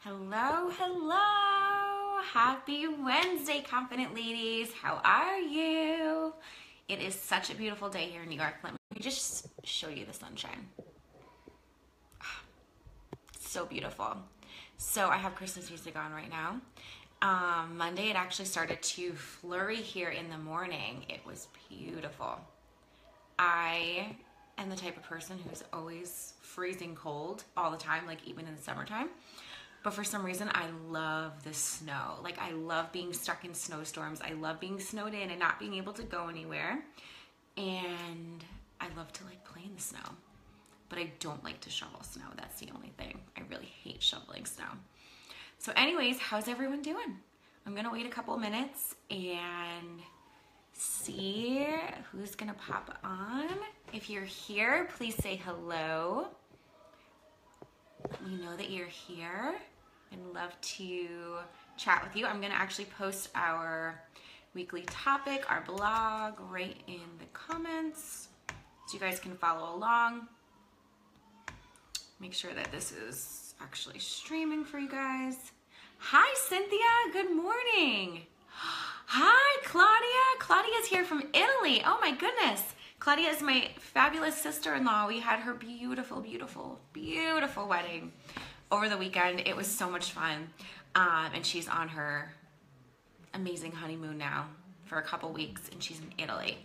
Hello, hello. Happy Wednesday, confident ladies. How are you? It is such a beautiful day here in New York. Let me just show you the sunshine. So beautiful. So I have Christmas music on right now. Monday, it actually started to flurry here in the morning. It was beautiful. I am the type of person who's always freezing cold all the time, like even in the summertime. But for some reason, I love the snow. Like, I love being stuck in snowstorms. I love being snowed in and not being able to go anywhere. And I love to, like, play in the snow. But I don't like to shovel snow. That's the only thing. I really hate shoveling snow. So anyways, how's everyone doing? I'm going to wait a couple minutes and see who's going to pop on. If you're here, please say hello. Let me know that you're here. I'd love to chat with you. I'm going to actually post our weekly topic, our blog, right in the comments so you guys can follow along. Make sure that this is actually streaming for you guys. Hi, Cynthia. Good morning. Hi, Claudia. Claudia's here from Italy. Oh, my goodness. Claudia is my fabulous sister-in-law. We had her beautiful, beautiful, beautiful wedding over the weekend. It was so much fun. And she's on her amazing honeymoon now for a couple weeks, and she's in Italy.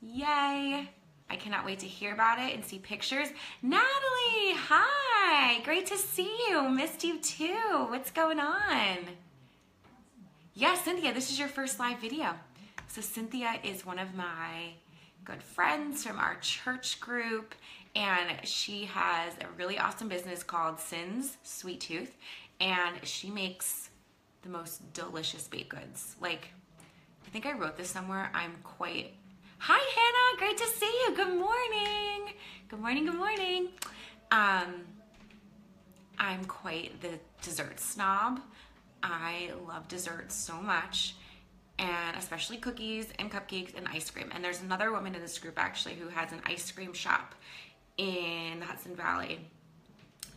Yay. I cannot wait to hear about it and see pictures. Natalie, hi. Great to see you. Missed you too. What's going on? Yes, Cynthia, this is your first live video. So Cynthia is one of my good friends from our church group, and she has a really awesome business called Sin's Sweet Tooth, and she makes the most delicious baked goods. Like, I think I wrote this somewhere. Hi, Hannah. Great to see you. Good morning. Good morning. Good morning. I'm quite the dessert snob. I love desserts so much, and especially cookies and cupcakes and ice cream. And there's another woman in this group actually who has an ice cream shop in the Hudson Valley.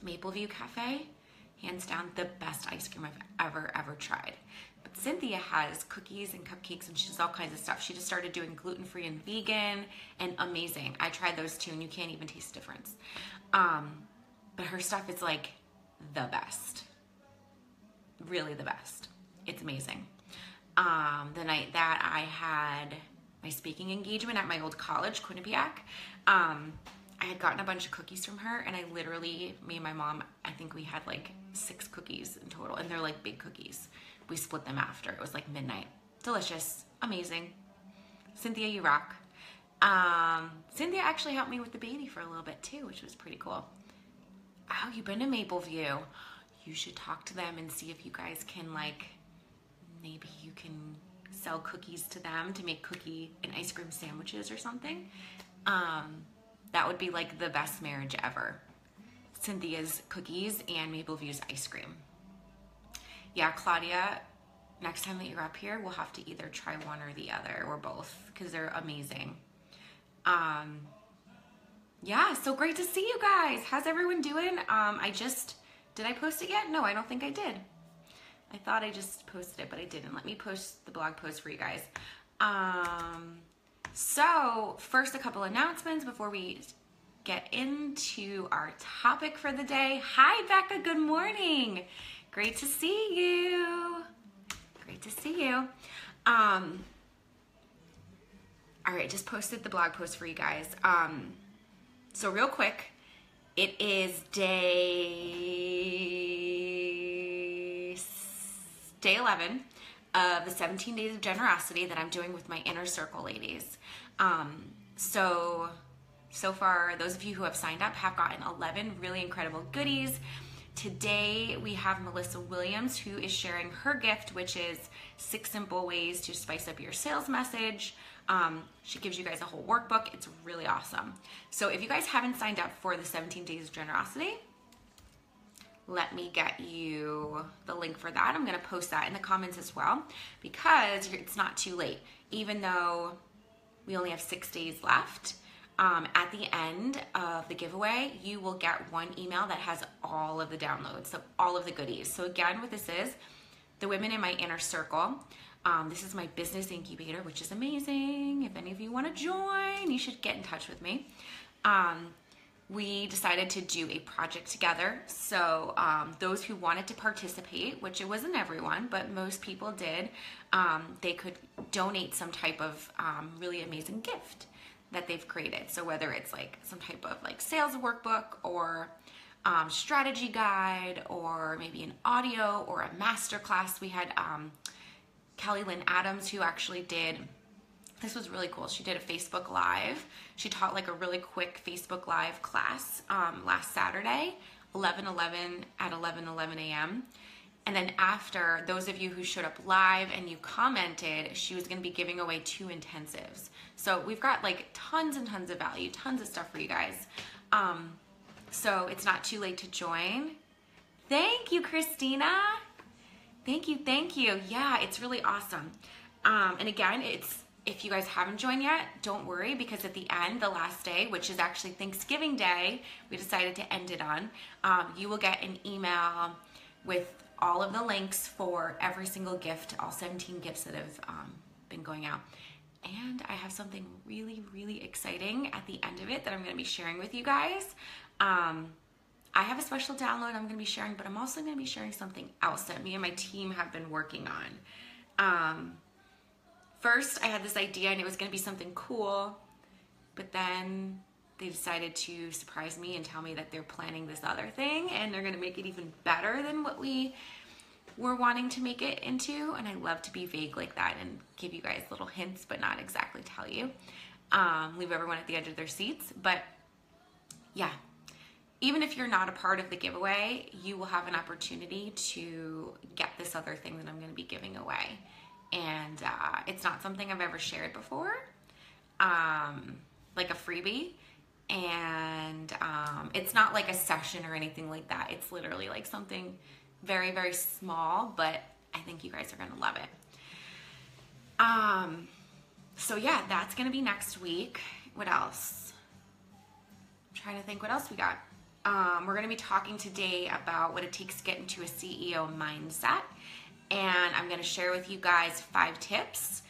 Mapleview Cafe, hands down the best ice cream I've ever tried. But Cynthia has cookies and cupcakes, and she does all kinds of stuff. She just started doing gluten-free and vegan, and amazing. I tried those too, and you can't even taste the difference. But her stuff is like the best. Really the best. It's amazing. The night that I had my speaking engagement at my old college, Quinnipiac, I had gotten a bunch of cookies from her, and I literally, me and my mom, I think we had like 6 cookies in total, and they're like big cookies. We split them after. It was like midnight. Delicious. Amazing. Cynthia, you rock. Cynthia actually helped me with the baby for a little bit too, which was pretty cool. Oh, you've been to Mapleview. You should talk to them and see if you guys can, like, maybe you can sell cookies to them to make cookie and ice cream sandwiches or something. That would be like the best marriage ever. Cynthia's cookies and Mapleview's ice cream. Yeah, Claudia, next time that you're up here, we'll have to either try one or the other, or both, because they're amazing. Yeah, so great to see you guys. How's everyone doing? Did I post it yet? No, I don't think I did. I thought I just posted it, but I didn't. Let me post the blog post for you guys. So first, a couple announcements before we get into our topic for the day. Hi, Becca. Good morning. Great to see you. Great to see you. All right, just posted the blog post for you guys. So real quick, it is day 11 of the 17 Days of Generosity that I'm doing with my Inner Circle ladies. So far, those of you who have signed up have gotten 11 really incredible goodies. Today, we have Melissa Williams, who is sharing her gift, which is 6 simple ways to spice up your sales message. She gives you guys a whole workbook. It's really awesome. So if you guys haven't signed up for the 17 Days of Generosity, let me get you the link for that. I'm going to post that in the comments as well, because it's not too late. Even though we only have 6 days left, At the end of the giveaway, you will get one email that has all of the downloads, so all of the goodies. So again, what this is, the women in my inner circle. This is my business incubator, which is amazing. If any of you want to join, you should get in touch with me. We decided to do a project together. So those who wanted to participate, which it wasn't everyone, but most people did, they could donate some type of really amazing gift that they've created. So whether it's like some type of like sales workbook or strategy guide, or maybe an audio or a master class. We had Kelly Lynn Adams, who actually did, this was really cool. She did a Facebook Live. She taught like a really quick Facebook Live class last Saturday, 11/11 at 11:11 a.m. And then after, those of you who showed up live and you commented, she was going to be giving away 2 intensives. So we've got like tons and tons of value, tons of stuff for you guys. So it's not too late to join. Thank you, Christina. Thank you. Yeah, it's really awesome. And again, if you guys haven't joined yet, don't worry, because at the end, the last day, which is actually Thanksgiving Day, we decided to end it on, you will get an email with all of the links for every single gift, all 17 gifts that have been going out. And I have something really, really exciting at the end of it that I'm going to be sharing with you guys. I have a special download I'm going to be sharing, but I'm also going to be sharing something else that me and my team have been working on. First, I had this idea and it was going to be something cool, but then they decided to surprise me and tell me that they're planning this other thing and they're going to make it even better than what we were wanting to make it into. And I love to be vague like that and give you guys little hints, but not exactly tell you. Leave everyone at the edge of their seats. But yeah, even if you're not a part of the giveaway, you will have an opportunity to get this other thing that I'm going to be giving away. And it's not something I've ever shared before, like a freebie. And it's not like a session or anything like that. It's literally like something very, very small, but I think you guys are going to love it. So yeah, that's going to be next week. What else? I'm trying to think what else we got. We're going to be talking today about what it takes to get into a CEO mindset. And I'm going to share with you guys 5 tips.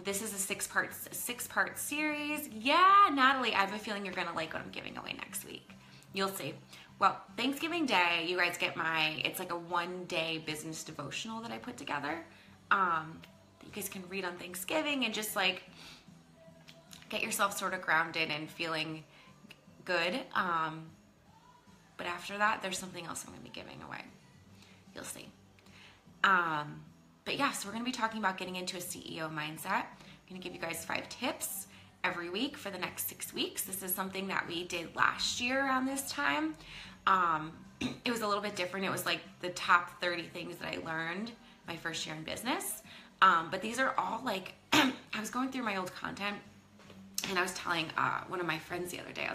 This is a six-part series. Yeah, Natalie, I have a feeling you're going to like what I'm giving away next week. You'll see. Well, Thanksgiving Day, you guys get it's like a 1-day business devotional that I put together. That you guys can read on Thanksgiving and just like get yourself sort of grounded and feeling good. But after that, there's something else I'm going to be giving away. You'll see. But yeah, so we're going to be talking about getting into a CEO mindset. I'm going to give you guys 5 tips every week for the next 6 weeks. This is something that we did last year around this time. It was a little bit different. It was like the top 30 things that I learned my first year in business. But these are all like, I was going through my old content and I was telling one of my friends the other day, I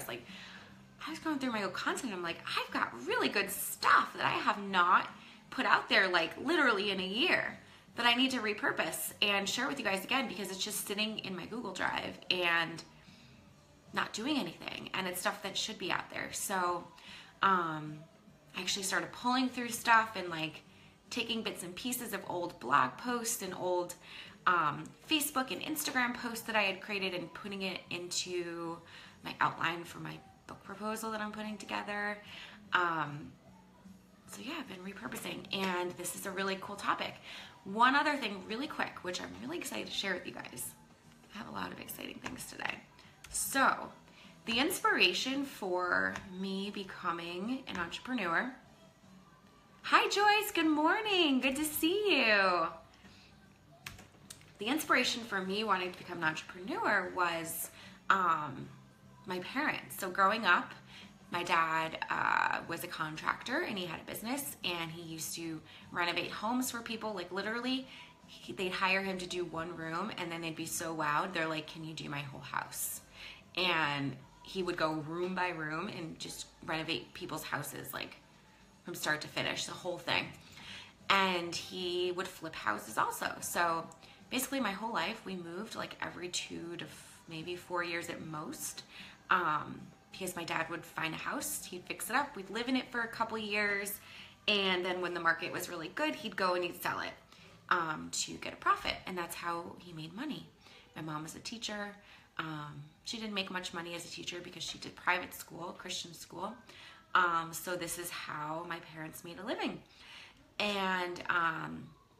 was going through my old content. I'm like, I've got really good stuff that I have not put out there like literally in a year that I need to repurpose and share with you guys again, because it's just sitting in my Google Drive and not doing anything, and it's stuff that should be out there. So I actually started pulling through stuff and like taking bits and pieces of old blog posts and old Facebook and Instagram posts that I had created and putting it into my outline for my book proposal that I'm putting together. So yeah, I've been repurposing, and this is a really cool topic. One other thing really quick, which I'm really excited to share with you guys. I have a lot of exciting things today. So the inspiration for me becoming an entrepreneur. Hi Joyce, good morning. Good to see you. The inspiration for me wanting to become an entrepreneur was my parents. So growing up, my dad was a contractor and he had a business, and he used to renovate homes for people. Like literally, they'd hire him to do one room and then they'd be so wowed. They're like, can you do my whole house? And he would go room by room and just renovate people's houses, like from start to finish, the whole thing. And he would flip houses also. So basically my whole life, we moved like every 2 to maybe 4 years at most. because my dad would find a house, he'd fix it up, we'd live in it for a couple years, and then when the market was really good, he'd go and he'd sell it to get a profit, and that's how he made money. My mom was a teacher. She didn't make much money as a teacher because she did private school, Christian school. So this is how my parents made a living. And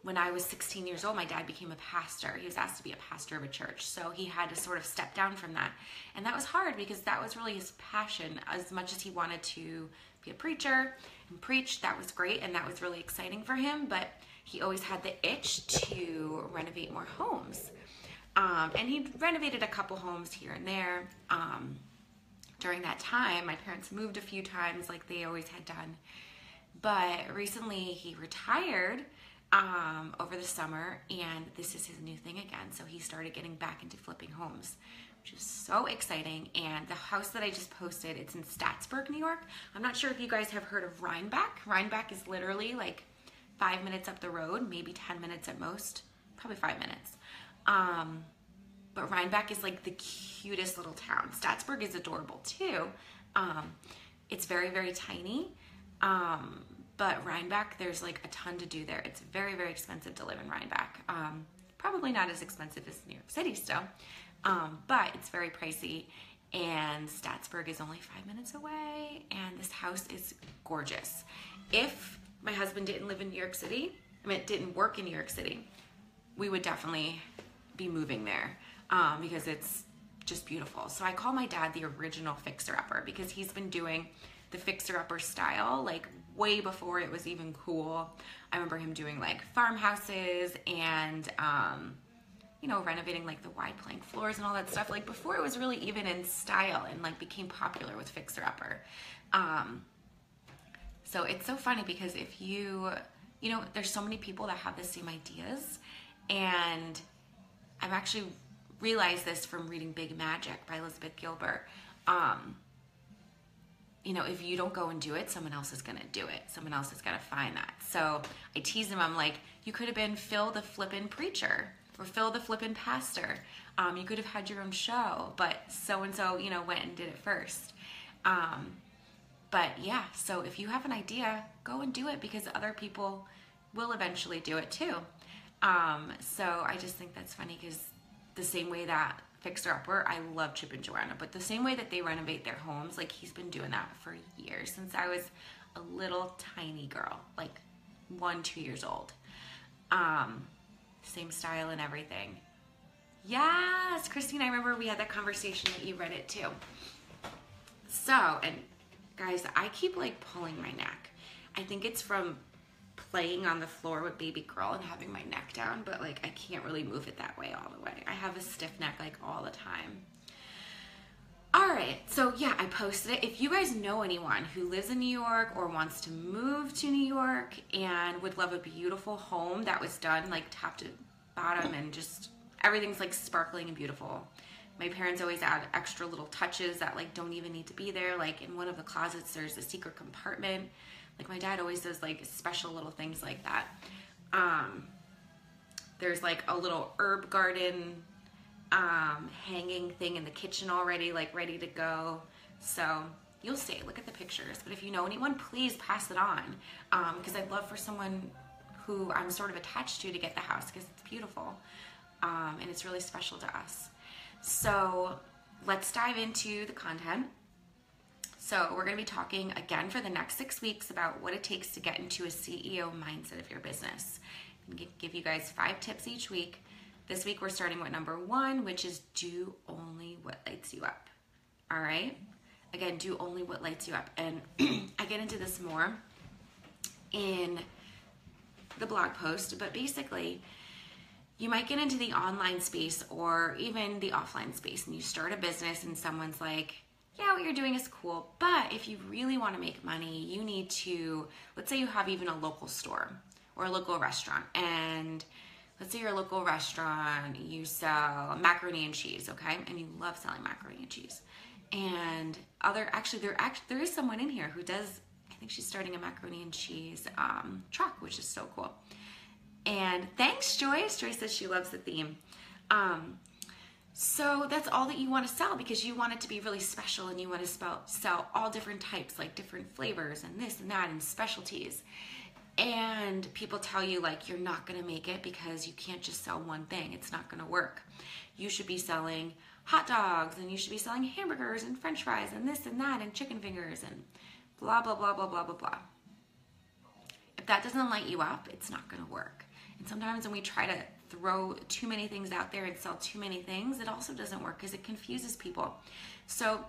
when I was 16 years old, my dad became a pastor. He was asked to be a pastor of a church. So he had to sort of step down from that. And that was hard because that was really his passion. As much as he wanted to be a preacher and preach, that was great. And that was really exciting for him. But he always had the itch to renovate more homes. And he renovated a couple homes here and there. During that time, my parents moved a few times like they always had done. But recently he retired over the summer, and this is his new thing again. So he started getting back into flipping homes, which is so exciting. And the house that I just posted, it's in Statsburg, New York. I'm not sure if you guys have heard of Rhinebeck. Rhinebeck is literally like 5 minutes up the road, maybe 10 minutes at most, probably 5 minutes. But Rhinebeck is like the cutest little town. Statsburg is adorable too. It's very, very tiny. But Rhinebeck, there's like a ton to do there. It's very, very expensive to live in Rhinebeck. Probably not as expensive as New York City still, but it's very pricey. And Statsburg is only 5 minutes away, and this house is gorgeous. If my husband didn't live in New York City, didn't work in New York City, we would definitely be moving there because it's just beautiful. So I call my dad the original fixer-upper because he's been doing the fixer-upper style like way before it was even cool. I remember him doing like farmhouses and renovating like the wide plank floors and all that stuff, like before it was really even in style and like became popular with fixer-upper. So it's so funny because if there's so many people that have the same ideas, and I've actually realized this from reading Big Magic by Elizabeth Gilbert. If you don't go and do it, someone else is going to do it. Someone else is going to find that. So I tease him. I'm like, you could have been Phil the flippin' preacher or Phil the flippin' pastor. You could have had your own show, but so-and-so, went and did it first. But yeah, so if you have an idea, go and do it because other people will eventually do it too. So I just think that's funny because the same way that fixer-upper, I love Chip and Joanna, but the same way that they renovate their homes, like he's been doing that for years, since I was a little tiny girl, like 1-2 years old. Same style and everything. Yes, Christine, I remember we had that conversation that you read it too. So, and guys, I keep like pulling my neck. I think it's from playing on the floor with baby girl and having my neck down, but like I can't really move it that way all the way. I have a stiff neck like all the time. All right, so yeah, I posted it. If you guys know anyone who lives in New York or wants to move to New York and would love a beautiful home that was done like top to bottom and just everything's like sparkling and beautiful. My parents always add extra little touches that like don't even need to be there. Like in one of the closets, there's a secret compartment. Like my dad always does like special little things like that. There's like a little herb garden hanging thing in the kitchen already, like ready to go. So you'll see, look at the pictures. But if you know anyone, please pass it on. Because I'd love for someone who I'm sort of attached to get the house because it's beautiful. And it's really special to us. So let's dive into the content. So we're going to be talking again for the next 6 weeks about what it takes to get into a CEO mindset of your business. I'm going to give you guys 5 tips each week. This week we're starting with number 1, which is do only what lights you up. All right? Again, do only what lights you up. And I get into this more in the blog post, but basically you might get into the online space or even the offline space and you start a business and someone's like, yeah, what you're doing is cool, but if you really want to make money, you need to, let's say you have even a local store or a local restaurant, and let's say you're a local restaurant, you sell macaroni and cheese, okay? And you love selling macaroni and cheese. And there is someone in here who does, I think she's starting a macaroni and cheese truck, which is so cool. And thanks, Joyce. Joyce says she loves the theme. So that's all that you want to sell because you want it to be really special and you want to sell all different types, like different flavors and this and that and specialties. And people tell you like you're not going to make it because you can't just sell one thing. It's not going to work. You should be selling hot dogs and you should be selling hamburgers and french fries and this and that and chicken fingers and blah, blah, blah, blah, blah, blah, blah. If that doesn't light you up, it's not going to work. And sometimes when we try to throw too many things out there and sell too many things, it also doesn't work because it confuses people. So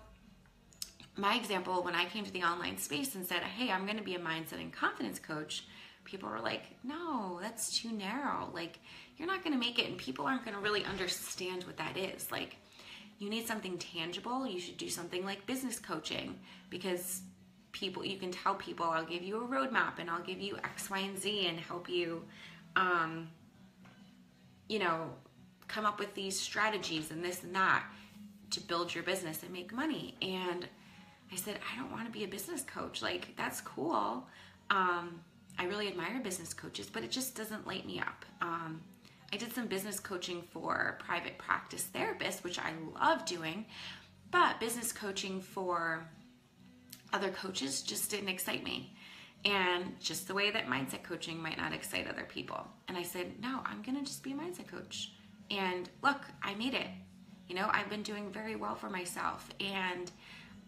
my example, when I came to the online space and said, hey, I'm going to be a mindset and confidence coach, people were like, no, that's too narrow. Like, you're not going to make it, and people aren't going to really understand what that is. Like, you need something tangible. You should do something like business coaching because you can tell people, I'll give you a roadmap and I'll give you X, Y, and Z and help you, come up with these strategies and this and that to build your business and make money. And I said, I don't want to be a business coach. Like, that's cool. I really admire business coaches, but it just doesn't light me up. I did some business coaching for private practice therapists, which I love doing, but business coaching for other coaches just didn't excite me. And just the way that mindset coaching might not excite other people. And I said, no, I'm going to just be a mindset coach. And look, I made it. I've been doing very well for myself. And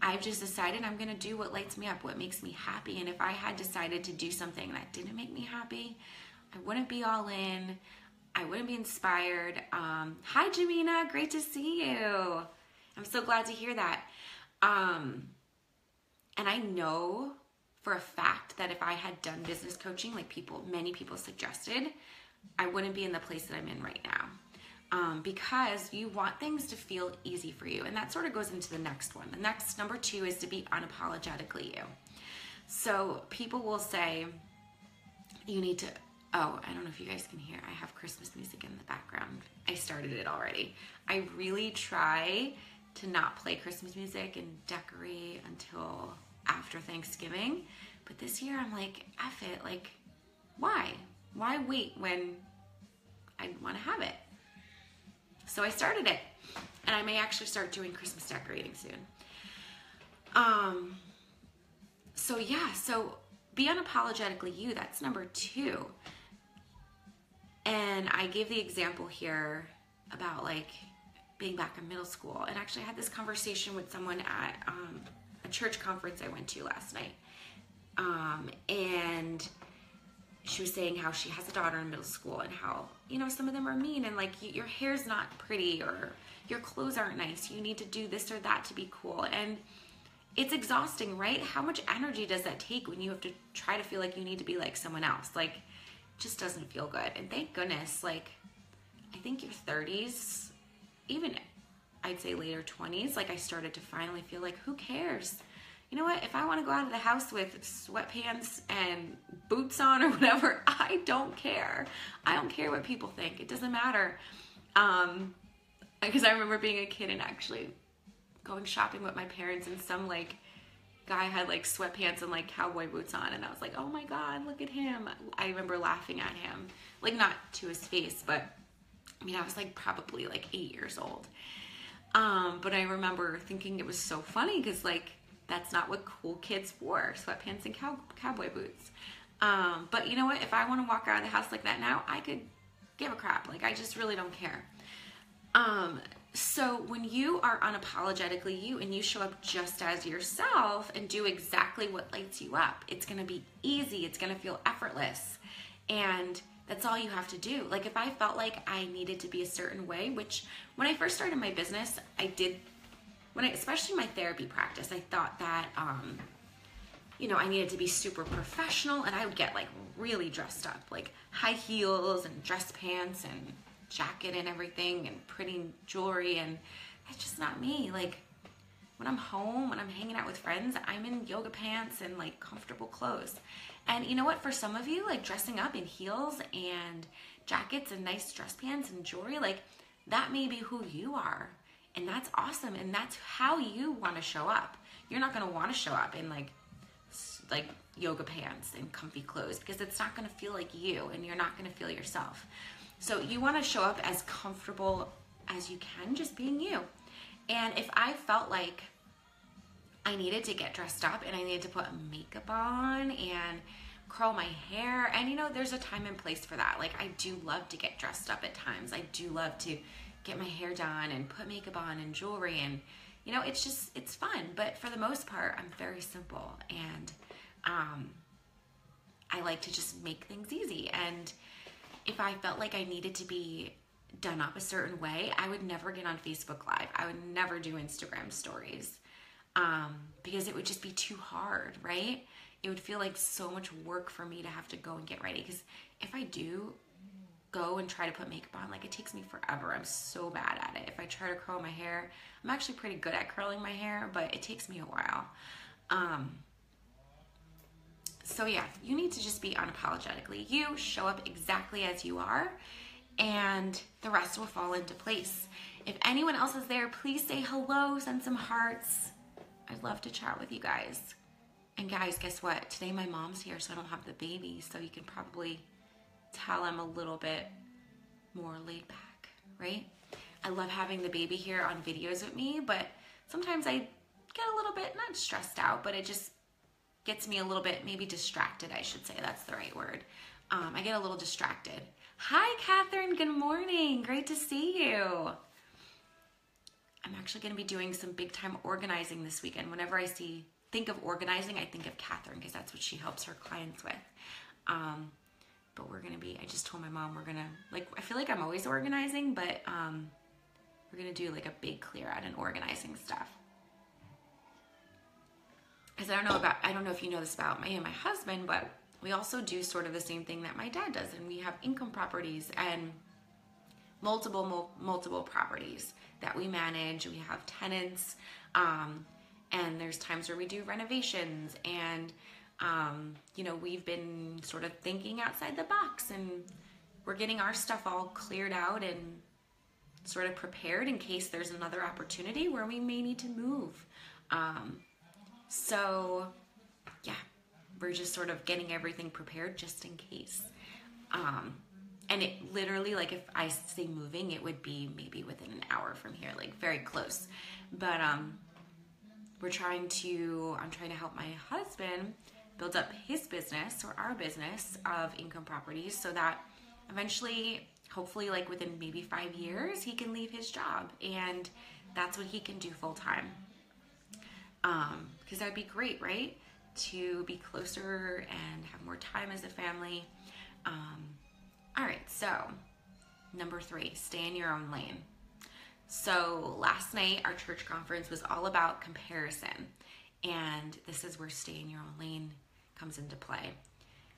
I've just decided I'm going to do what lights me up, what makes me happy. And if I had decided to do something that didn't make me happy, I wouldn't be all in. I wouldn't be inspired. Hi, Jamina. Great to see you. I'm so glad to hear that. And I know for a fact that if I had done business coaching like many people suggested, I wouldn't be in the place that I'm in right now. Because you want things to feel easy for you. And that sort of goes into the next one. The next, number 2, is to be unapologetically you. So people will say, you need to, I don't know if you guys can hear, I have Christmas music in the background. I started it already. I really try to not play Christmas music and decorate until after Thanksgiving. But this year I'm like, F it. Like, why? Why wait when I want to have it? So I started it, and I may actually start doing Christmas decorating soon. So be unapologetically you. That's number 2. And I gave the example here about like being back in middle school. And actually I had this conversation with someone at a church conference I went to last night. And she was saying how she has a daughter in middle school and how, some of them are mean and like your hair's not pretty or your clothes aren't nice. You need to do this or that to be cool. And it's exhausting, right? How much energy does that take when you have to try to feel like you need to be like someone else? Like, it just doesn't feel good. And thank goodness, like, I think your 30s, even I'd say later 20s, like I started to finally feel like, who cares? You know what? If I want to go out of the house with sweatpants and boots on or whatever, I don't care. I don't care what people think. It doesn't matter. Because I remember being a kid and actually going shopping with my parents, and some like guy had like sweatpants and like cowboy boots on, and I was like, oh my God, look at him. I remember laughing at him, like not to his face, but I mean, I was like probably like 8 years old. But I remember thinking it was so funny because like, that's not what cool kids wore, sweatpants and cowboy boots. But you know what? If I want to walk out of the house like that now, I could give a crap. Like, I just really don't care. So when you are unapologetically you and you show up just as yourself and do exactly what lights you up, it's going to be easy. It's going to feel effortless. And that's all you have to do. Like, if I felt like I needed to be a certain way, which when I first started my business, I did. Especially my therapy practice, I thought that, I needed to be super professional, and I would get like really dressed up, like high heels and dress pants and jacket and everything and pretty jewelry, and that's just not me. Like, when I'm home, when I'm hanging out with friends, I'm in yoga pants and like comfortable clothes. And you know what? For some of you, like dressing up in heels and jackets and nice dress pants and jewelry, like that may be who you are. And that's awesome. And that's how you want to show up. You're not going to want to show up in like yoga pants and comfy clothes because it's not going to feel like you, and you're not going to feel yourself. So you want to show up as comfortable as you can, just being you. And if I felt like I needed to get dressed up and I needed to put makeup on and curl my hair, and you know, there's a time and place for that. Like, I do love to get dressed up at times. I do love to get my hair done and put makeup on and jewelry, and you know, it's fun. But for the most part, I'm very simple, and I like to just make things easy. And if I felt like I needed to be done up a certain way, I would never get on Facebook Live. I would never do Instagram stories, because it would just be too hard, right? It would feel like so much work for me to have to go and get ready. Because if I do go and try to put makeup on, like, it takes me forever. I'm so bad at it. If I try to curl my hair, I'm actually pretty good at curling my hair, but it takes me a while. So yeah, you need to just be unapologetically you, show up exactly as you are, and the rest will fall into place. If anyone else is there, please say hello, send some hearts. I'd love to chat with you guys. And guys, guess what? Today my mom's here, so I don't have the baby, so you can probably tell I'm a little bit more laid back, right? I love having the baby here on videos with me, but sometimes I get a little bit, not stressed out, but it just gets me a little bit, maybe distracted, I should say. That's the right word. I get a little distracted. Hi, Catherine. Good morning. Great to see you. I'm actually going to be doing some big time organizing this weekend. Whenever I think of organizing, I think of Catherine, because that's what she helps her clients with. But we're going to be, I just told my mom we're going to, like, I feel like I'm always organizing, but we're going to do like a big clear out and organizing stuff. Because I don't know if you know this about me and my husband, but we also do sort of the same thing that my dad does. And we have income properties and multiple properties that we manage. We have tenants, and there's times where we do renovations, and you know, we've been sort of thinking outside the box, and we're getting our stuff all cleared out and sort of prepared in case there's another opportunity where we may need to move. So yeah, we're just sort of getting everything prepared just in case. And it literally, like, if I say moving, it would be maybe within an hour from here, like very close. But I'm trying to help my husband build up his business, or our business of income properties, so that eventually, hopefully, like within maybe 5 years, he can leave his job and that's what he can do full time. Because that'd be great, right? To be closer and have more time as a family. All right, so number 3, stay in your own lane. So last night, our church conference was all about comparison. And this is where stay in your own lane comes into play.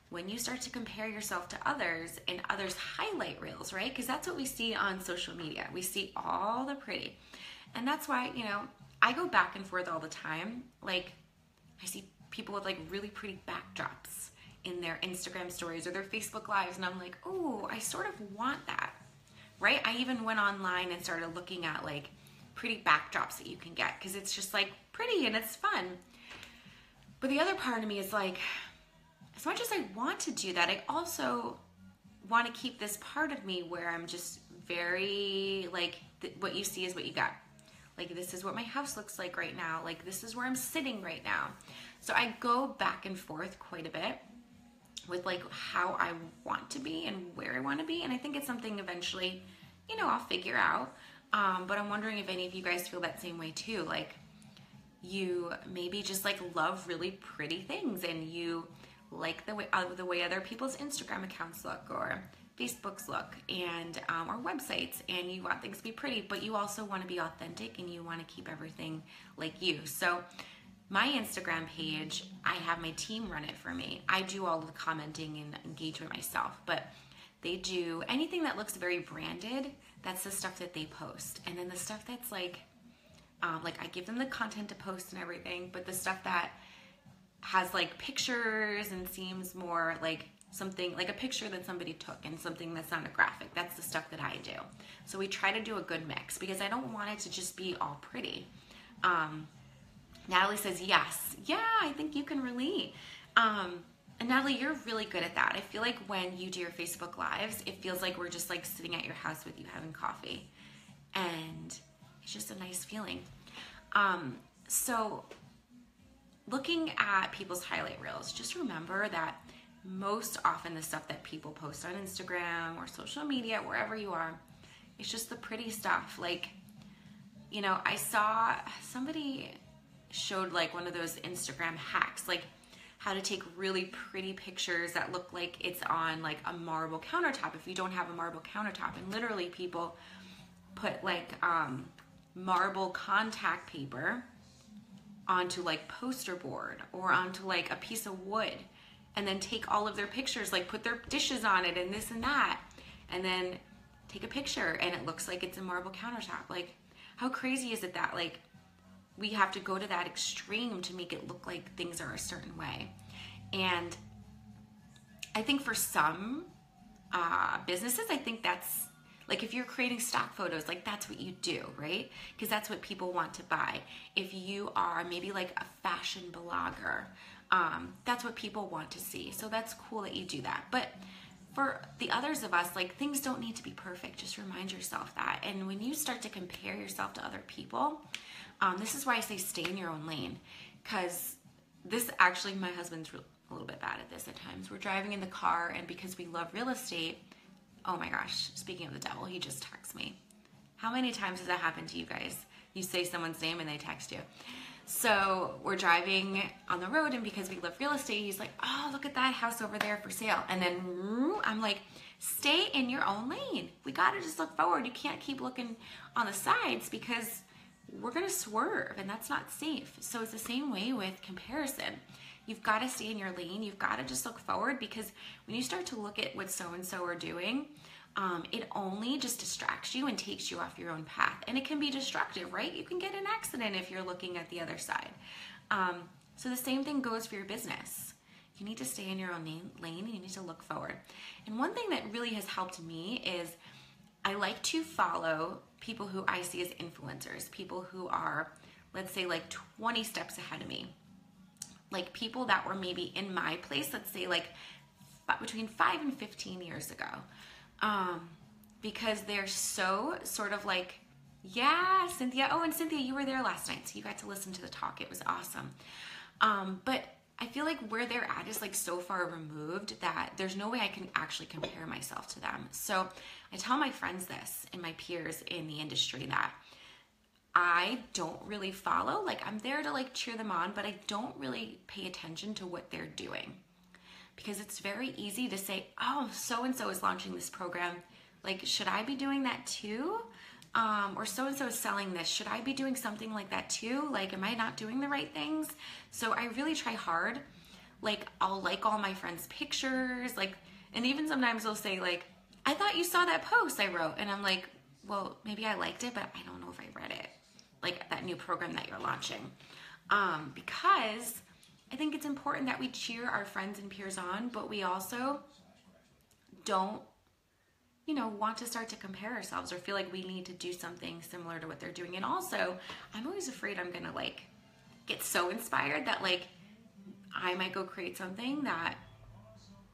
When you start to compare yourself to others and others' highlight reels, right? Because that's what we see on social media. We see all the pretty. And that's why, you know, I go back and forth all the time. Like, I see people with like really pretty backdrops in their Instagram stories or their Facebook lives, and I'm like, oh, I sort of want that, right? I even went online and started looking at like pretty backdrops that you can get, because it's just like pretty and it's fun. But the other part of me is like, as much as I want to do that, I also want to keep this part of me where I'm just very like, what you see is what you got. Like, this is what my house looks like right now. Like, this is where I'm sitting right now. So I go back and forth quite a bit with like how I want to be and where I want to be. And I think it's something eventually, you know, I'll figure out. But I'm wondering if any of you guys feel that same way too. Like, you maybe just like love really pretty things, and you like the way other people's Instagram accounts look or Facebook's look, and or websites, and you want things to be pretty, but you also want to be authentic and you want to keep everything like you. So my Instagram page, I have my team run it for me. I do all of the commenting and engagement myself, but they do anything that looks very branded. That's the stuff that they post. And then the stuff that's like I give them the content to post and everything, but the stuff that has like pictures and seems more like something like a picture that somebody took and something that's not a graphic, that's the stuff that I do. So we try to do a good mix, because I don't want it to just be all pretty. Natalie says, yes. Yeah, I think you can relate. And Natalie, you're really good at that. I feel like when you do your Facebook Lives, it feels like we're just like sitting at your house with you having coffee. and it's just a nice feeling. So looking at people's highlight reels, just remember that most often the stuff that people post on Instagram or social media, wherever you are, it's just the pretty stuff. Like, you know, I saw somebody showed like one of those Instagram hacks, like how to take really pretty pictures that look like it's on like a marble countertop if you don't have a marble countertop. And literally people put like marble contact paper onto like poster board or onto like a piece of wood, and then take all of their pictures, like put their dishes on it and this and that, and then take a picture and it looks like it's a marble countertop. Like, how crazy is it that like we have to go to that extreme to make it look like things are a certain way? And I think for some businesses, I think that's like, if you're creating stock photos, like that's what you do, right? Because that's what people want to buy. If you are maybe like a fashion blogger, that's what people want to see. So that's cool that you do that. But for the others of us, like, things don't need to be perfect. Just remind yourself that. And when you start to compare yourself to other people, this is why I say stay in your own lane. Because this actually, my husband's a little bit bad at this at times. We're driving in the car, and because we love real estate, oh my gosh, speaking of the devil, he just texts me. How many times has that happened to you guys? You say someone's name and they text you. So we're driving on the road, and because we love real estate, he's like, oh, look at that house over there for sale. And then I'm like, stay in your own lane. We got to just look forward. You can't keep looking on the sides because we're going to swerve, and that's not safe. So it's the same way with comparison. You've got to stay in your lane. You've got to just look forward, because when you start to look at what so-and-so are doing, it only just distracts you and takes you off your own path. And it can be destructive, right? You can get in an accident if you're looking at the other side. So the same thing goes for your business. You need to stay in your own lane, and you need to look forward. And one thing that really has helped me is I like to follow people who I see as influencers, people who are, let's say, like 20 steps ahead of me. Like people that were maybe in my place, let's say like between 5 and 15 years ago. Because they're so sort of like, yeah, Cynthia. Oh, and Cynthia, you were there last night, so you got to listen to the talk. It was awesome. But I feel like where they're at is like so far removed that there's no way I can actually compare myself to them. So I tell my friends this and my peers in the industry that I don't really follow. Like, I'm there to like cheer them on, but I don't really pay attention to what they're doing. Because it's very easy to say, oh, so-and-so is launching this program. Like, should I be doing that too? Or so-and-so is selling this. Should I be doing something like that too? Like, am I not doing the right things? So I really try hard. Like, I'll like all my friends' pictures. Like, and even sometimes they'll say like, I thought you saw that post I wrote. And I'm like, well, maybe I liked it, but I don't know if I read it. Like that new program that you're launching. Because I think it's important that we cheer our friends and peers on, but we also don't, want to start to compare ourselves or feel like we need to do something similar to what they're doing. And also, I'm always afraid I'm going to like get so inspired that like I might go create something that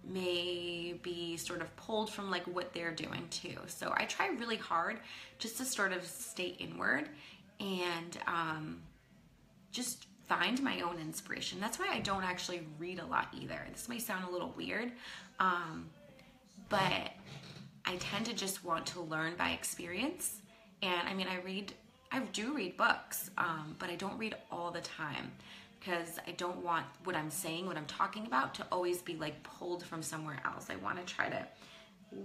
may be sort of pulled from like what they're doing too. So I try really hard just to sort of stay inward and just find my own inspiration. That's why I don't actually read a lot either. This may sound a little weird, but I tend to just want to learn by experience. And I mean, I do read books, but I don't read all the time because I don't want what I'm saying, what I'm talking about to always be like pulled from somewhere else. I want to try to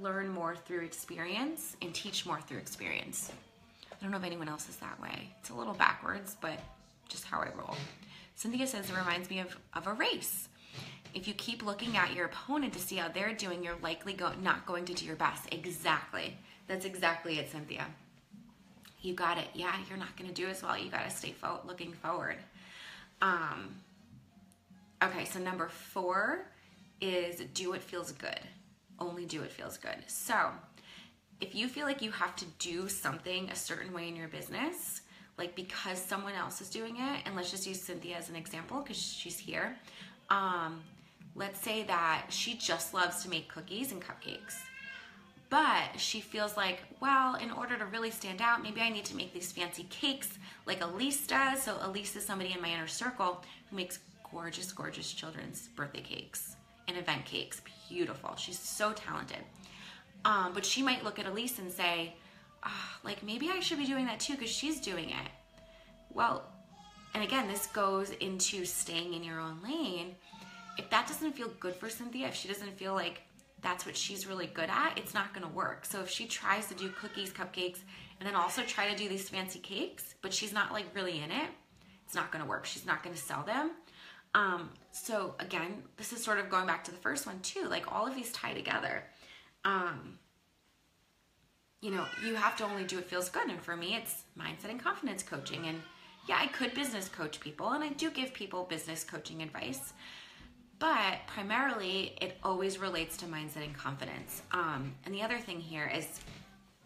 learn more through experience and teach more through experience. I don't know if anyone else is that way. It's a little backwards, but just how I roll. Cynthia says it reminds me of a race. If you keep looking at your opponent to see how they're doing, you're likely not going to do your best. Exactly. That's exactly it, Cynthia. You got it. Yeah, you're not going to do as well. You got to stay looking forward. Okay, so number 4 is do what feels good. Only do what feels good. So if you feel like you have to do something a certain way in your business, like because someone else is doing it, and let's just use Cynthia as an example because she's here. Let's say that she just loves to make cookies and cupcakes, But she feels like, well, in order to really stand out, maybe I need to make these fancy cakes like Elise does. So Elise is somebody in my inner circle who makes gorgeous, gorgeous children's birthday cakes and event cakes. Beautiful. She's so talented. But she might look at Elise and say, like, maybe I should be doing that too because she's doing it. Well, and again, this goes into staying in your own lane. If that doesn't feel good for Cynthia, if she doesn't feel like that's what she's really good at, it's not going to work. So if she tries to do cookies, cupcakes, and then also try to do these fancy cakes, but she's not like really in it, it's not going to work. She's not going to sell them. So again, this is sort of going back to the first one too, like all of these tie together. You know, you have to only do what feels good. And for me, it's mindset and confidence coaching. And yeah, I could business coach people, and I do give people business coaching advice. But primarily, it always relates to mindset and confidence. And the other thing here is,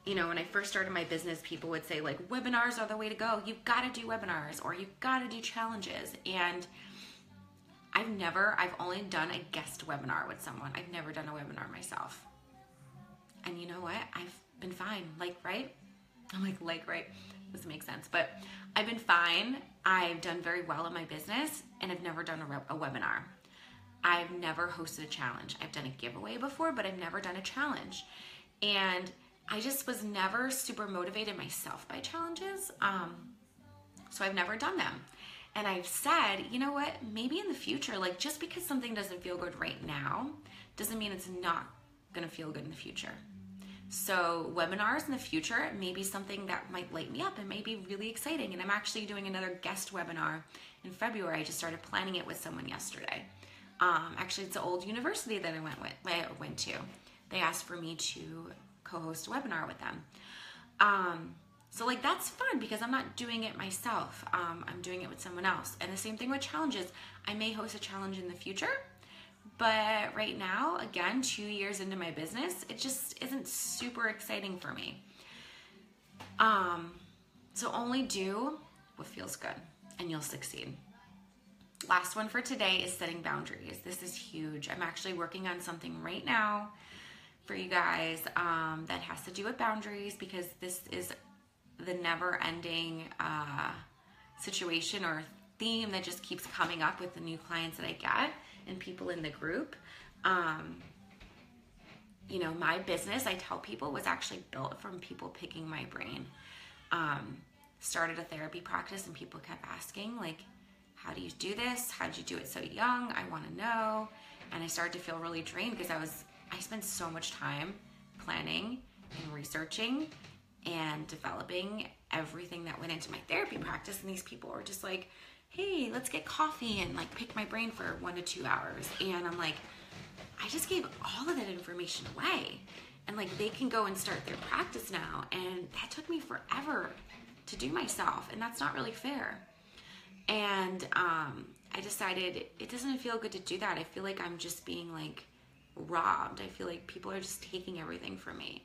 you know, when I first started my business, people would say, like, webinars are the way to go. You've got to do webinars, or you've got to do challenges. And I've only done a guest webinar with someone. I've never done a webinar myself. And you know what? I've been fine. Like, right? I'm like, right? Doesn't make sense. But I've been fine. I've done very well in my business, and I've never done a webinar. I've never hosted a challenge. I've done a giveaway before, but I've never done a challenge. And I just was never super motivated myself by challenges. So I've never done them. And I've said, you know what, maybe in the future, like just because something doesn't feel good right now, doesn't mean it's not gonna feel good in the future. So webinars in the future may be something that might light me up and may be really exciting. And I'm actually doing another guest webinar in February. I just started planning it with someone yesterday. Actually, it's an old university that I went to. They asked for me to co-host a webinar with them. So like that's fun because I'm not doing it myself. I'm doing it with someone else. And the same thing with challenges. I may host a challenge in the future, but right now, again, 2 years into my business, it just isn't super exciting for me. So only do what feels good and you'll succeed. Last one for today is setting boundaries. This is huge. I'm actually working on something right now for you guys that has to do with boundaries because this is the never-ending situation or theme that just keeps coming up with the new clients that I get and people in the group. You know, my business, I tell people, was actually built from people picking my brain. Started a therapy practice and people kept asking, like, how do you do this? How did you do it so young? I want to know. And I started to feel really drained because I spent so much time planning and researching and developing everything that went into my therapy practice. And these people were just like, hey, let's get coffee and like pick my brain for 1 to 2 hours. And I'm like, I just gave all of that information away. And like they can go and start their practice now. And that took me forever to do myself. And that's not really fair. And I decided it doesn't feel good to do that. I feel like I'm just being like robbed. I feel like people are just taking everything from me.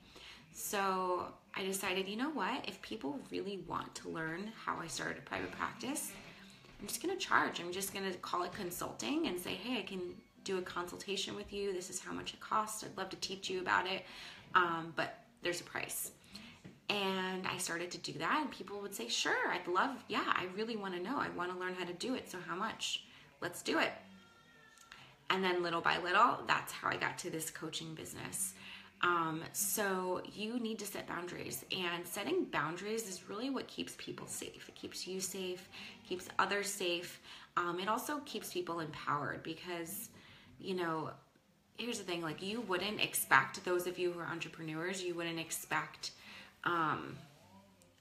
So I decided, you know what? If people really want to learn how I started a private practice, I'm just going to charge. I'm just going to call it consulting and say, hey, I can do a consultation with you. This is how much it costs. I'd love to teach you about it. But there's a price. And I started to do that, and people would say, sure, I'd love, yeah, I really want to know. I want to learn how to do it. So how much? Let's do it. And then little by little, that's how I got to this coaching business. So you need to set boundaries, and setting boundaries is really what keeps people safe. It keeps you safe, keeps others safe. It also keeps people empowered because, you know, here's the thing, like you wouldn't expect, those of you who are entrepreneurs, you wouldn't expect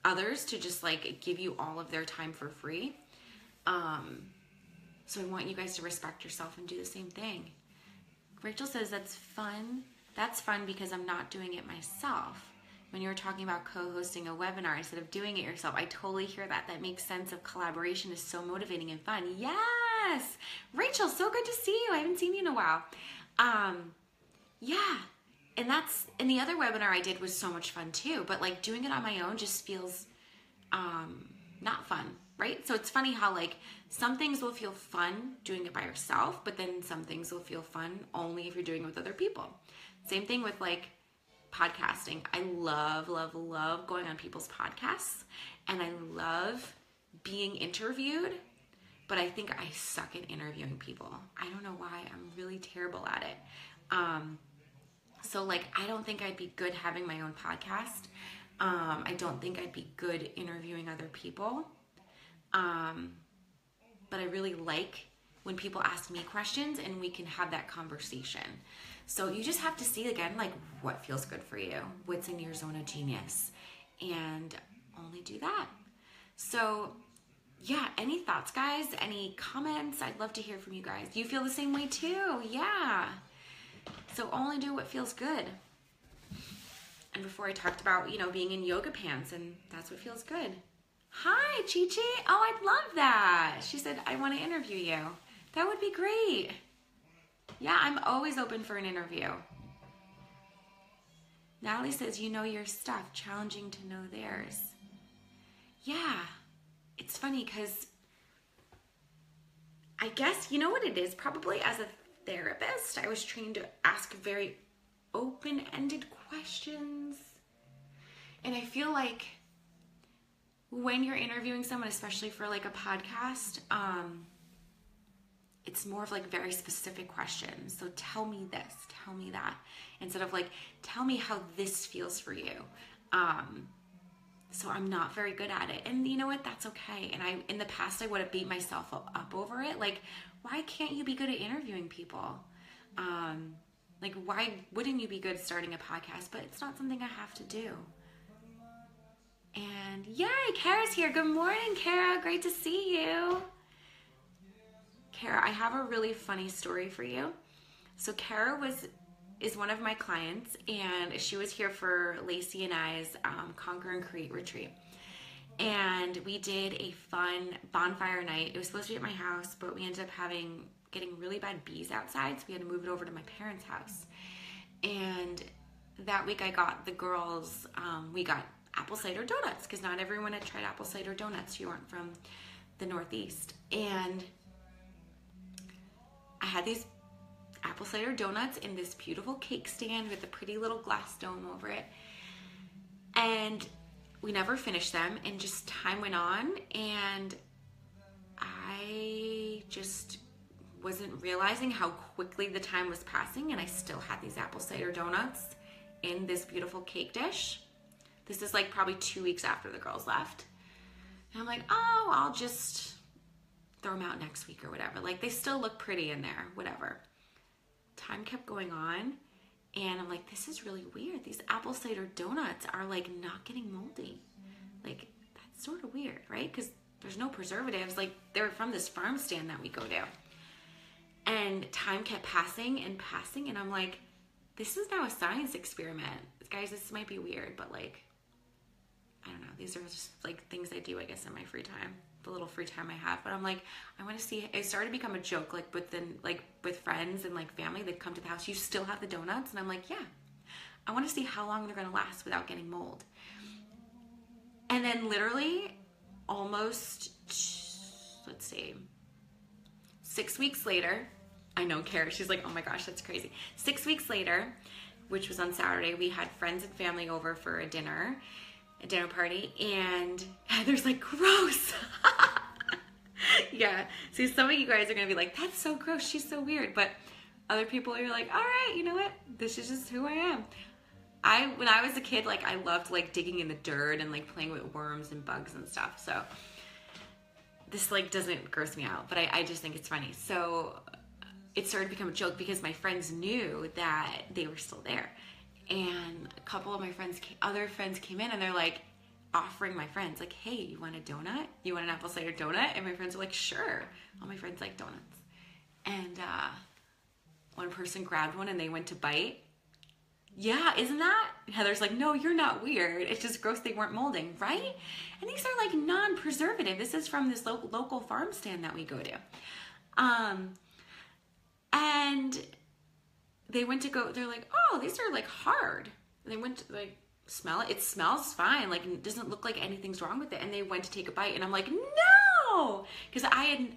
others to just like give you all of their time for free. So I want you guys to respect yourself and do the same thing. Rachel says that's fun. That's fun because I'm not doing it myself. When you were talking about co-hosting a webinar instead of doing it yourself, I totally hear that. That makes sense of collaboration is so motivating and fun. Yes! Rachel, so good to see you. I haven't seen you in a while. Yeah. And the other webinar I did was so much fun too, but like doing it on my own just feels not fun, right? So it's funny how like some things will feel fun doing it by yourself, but then some things will feel fun only if you're doing it with other people. Same thing with like podcasting. I love, love, love going on people's podcasts, and I love being interviewed, but I think I suck at interviewing people. I don't know why. I'm really terrible at it. So like, I don't think I'd be good having my own podcast. I don't think I'd be good interviewing other people. But I really like when people ask me questions and we can have that conversation. So you just have to see, again, like what feels good for you, what's in your zone of genius, and only do that. So yeah, any thoughts, guys? Any comments? I'd love to hear from you guys. Do you feel the same way too? Yeah. So only do what feels good. And before I talked about, you know, being in yoga pants, and that's what feels good. Hi, Chi-Chi. Oh, I'd love that. She said, I want to interview you. That would be great. Yeah, I'm always open for an interview. Natalie says, you know your stuff, challenging to know theirs. Yeah, it's funny because I guess, you know what it is? Probably as a therapist, I was trained to ask very open-ended questions. And I feel like when you're interviewing someone, especially for like a podcast, it's more of like very specific questions. So tell me this, tell me that, instead of like, tell me how this feels for you. So I'm not very good at it. And you know what? That's okay. And in the past, I would have beat myself up over it. Like, why can't you be good at interviewing people? Like, why wouldn't you be good at starting a podcast? But it's not something I have to do. And yay, Kara's here. Good morning, Kara. Great to see you. Kara, I have a really funny story for you. So Kara is one of my clients, and she was here for Lacey and I's Conquer and Create retreat. And we did a fun bonfire night. It was supposed to be at my house, but we ended up getting really bad bees outside, so we had to move it over to my parents' house. And that week I got the girls, we got apple cider donuts, because not everyone had tried apple cider donuts. You weren't from the Northeast. And I had these apple cider donuts in this beautiful cake stand with a pretty little glass dome over it. And we never finished them, and just time went on, and I just wasn't realizing how quickly the time was passing, and I still had these apple cider donuts in this beautiful cake dish. This is like probably 2 weeks after the girls left. And I'm like, oh, I'll just throw them out next week or whatever. Like, they still look pretty in there, whatever. Time kept going on, and I'm like, this is really weird. These apple cider donuts are like not getting moldy. Like, that's sort of weird, right? Because there's no preservatives. Like, they're from this farm stand that we go to. And time kept passing, and I'm like, this is now a science experiment. Guys, this might be weird, but like, I don't know. These are just like things I do, I guess, in my free time, the little free time I have. But I'm like, I want to see. It started to become a joke, like with friends and like family. They'd come to the house. You still have the donuts, and I'm like, yeah. I want to see how long they're gonna last without getting mold. And then literally, almost, let's see, 6 weeks later. I know Kara. She's like, oh my gosh, that's crazy. 6 weeks later, which was on Saturday, we had friends and family over for a dinner party, and Heather's like, gross. Yeah. See, some of you guys are going to be like, that's so gross. She's so weird. But other people are like, all right, you know what? This is just who I am. When I was a kid, like, I loved like digging in the dirt and like playing with worms and bugs and stuff. So this like doesn't gross me out, but I just think it's funny. So it started to become a joke because my friends knew that they were still there. And a couple of my other friends came in, and they're like offering my friends, like, hey, you want a donut? You want an apple cider donut? And my friends were like, sure. All my friends like donuts. And one person grabbed one and they went to bite. Yeah, isn't that? Heather's like, no, you're not weird. It's just gross they weren't molding, right? And these are like non-preservative. This is from this local farm stand that we go to. And they went to go, they're like, oh, these are like hard. And they went to like smell it. It smells fine. Like, it doesn't look like anything's wrong with it. And they went to take a bite, and I'm like, no! Because I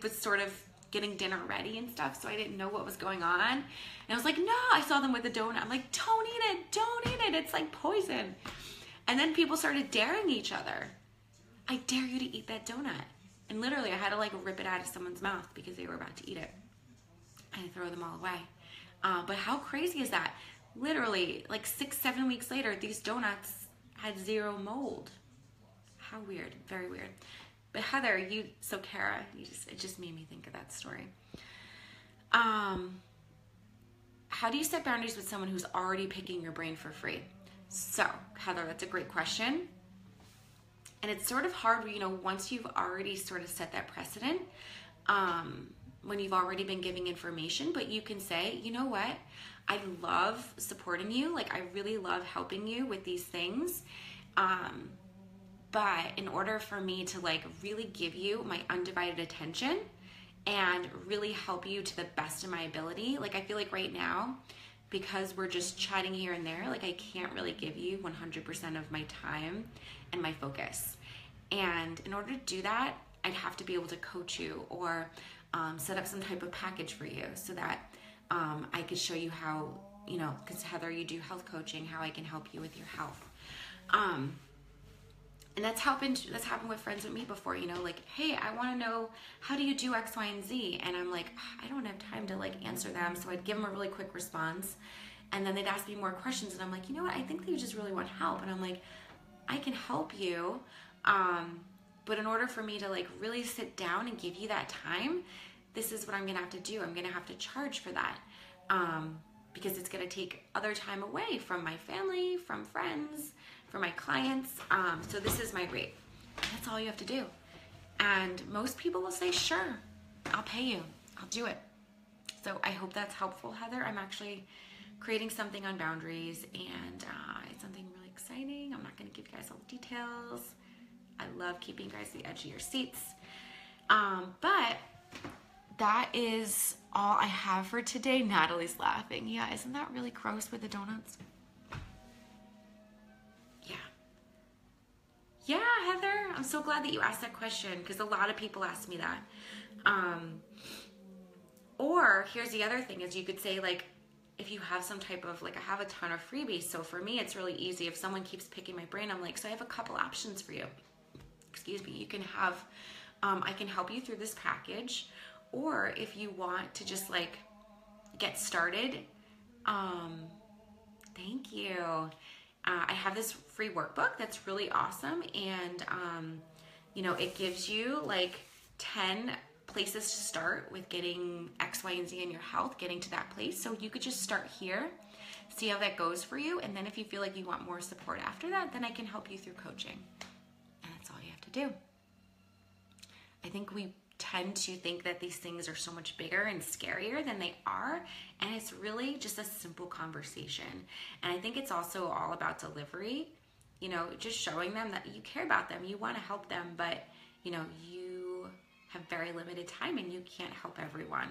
was sort of getting dinner ready and stuff, so I didn't know what was going on. And I was like, no, I saw them with a donut. I'm like, don't eat it. It's like poison. And then people started daring each other. I dare you to eat that donut. And literally I had to like rip it out of someone's mouth because they were about to eat it. And throw them all away. But how crazy is that? Literally like 6-7 weeks later, these donuts had 0 mold. How weird, very weird. But Heather, Kara, it just made me think of that story. How do you set boundaries with someone who's already picking your brain for free? So, Heather, that's a great question. And it's sort of hard, once you've already sort of set that precedent, when you've already been giving information, but you can say, you know what? I love supporting you. Like, I really love helping you with these things. But in order for me to like really give you my undivided attention and really help you to the best of my ability, like I feel like right now, because we're just chatting here and there, like I can't really give you 100% of my time and my focus. And in order to do that, I'd have to be able to coach you or set up some type of package for you so that I could show you how, because Heather, you do health coaching, how I can help you with your health. And that's happened with friends with me before, like, hey, I want to know, how do you do X, Y, and Z? And I'm like, I don't have time to like answer them. So I'd give them a really quick response. And then they'd ask me more questions. And I'm like, you know what? I think they just really want help. And I'm like, I can help you. But in order for me to like really sit down and give you that time, this is what I'm going to have to do. I'm going to have to charge for that. Because it's going to take other time away from my family, from friends, for my clients. So this is my rate. That's all you have to do. And most people will say, sure, I'll pay you. I'll do it. So I hope that's helpful, Heather. I'm actually creating something on boundaries, and it's something really exciting. I'm not going to give you guys all the details. I love keeping you guys at the edge of your seats. But that is all I have for today. Natalie's laughing. Yeah, isn't that really gross with the donuts? Yeah, Heather, I'm so glad that you asked that question because a lot of people ask me that. Or here's the other thing is you could say like, if you have some type of, like I have a ton of freebies. So for me, it's really easy. If someone keeps picking my brain, I'm like, so I have a couple options for you. Excuse me. You can have, I can help you through this package. Or if you want to just like get started, thank you. I have this free workbook that's really awesome, and it gives you like 10 places to start with getting X, Y, and Z in your health, getting to that place. So you could just start here, see how that goes for you, and then if you feel like you want more support after that, then I can help you through coaching. And that's all you have to do. I think we tend to think that these things are so much bigger and scarier than they are, and it's really just a simple conversation. And I think it's also all about delivery, just showing them that you care about them, you want to help them, but you have very limited time and you can't help everyone.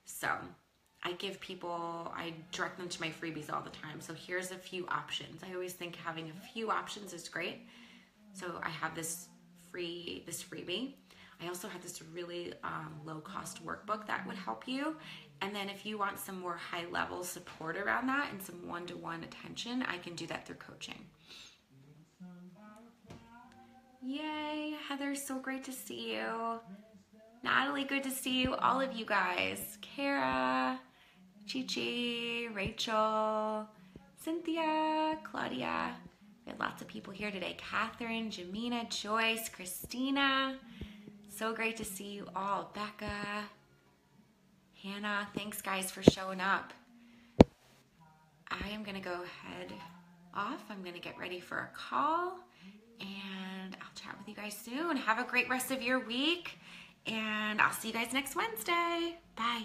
So I direct them to my freebies all the time. So here's a few options. I always think having a few options is great. So I have this freebie. I also have this really low-cost workbook that would help you. And then if you want some more high-level support around that and some one-to-one attention, I can do that through coaching. Yay, Heather, so great to see you. Natalie, good to see you. All of you guys. Kara, Chi-Chi, Rachel, Cynthia, Claudia. We had lots of people here today. Catherine, Jamina, Joyce, Christina. So great to see you all. Becca, Hannah, thanks guys for showing up. I am going to go head off. I'm going to get ready for a call, and I'll chat with you guys soon. Have a great rest of your week, and I'll see you guys next Wednesday. Bye.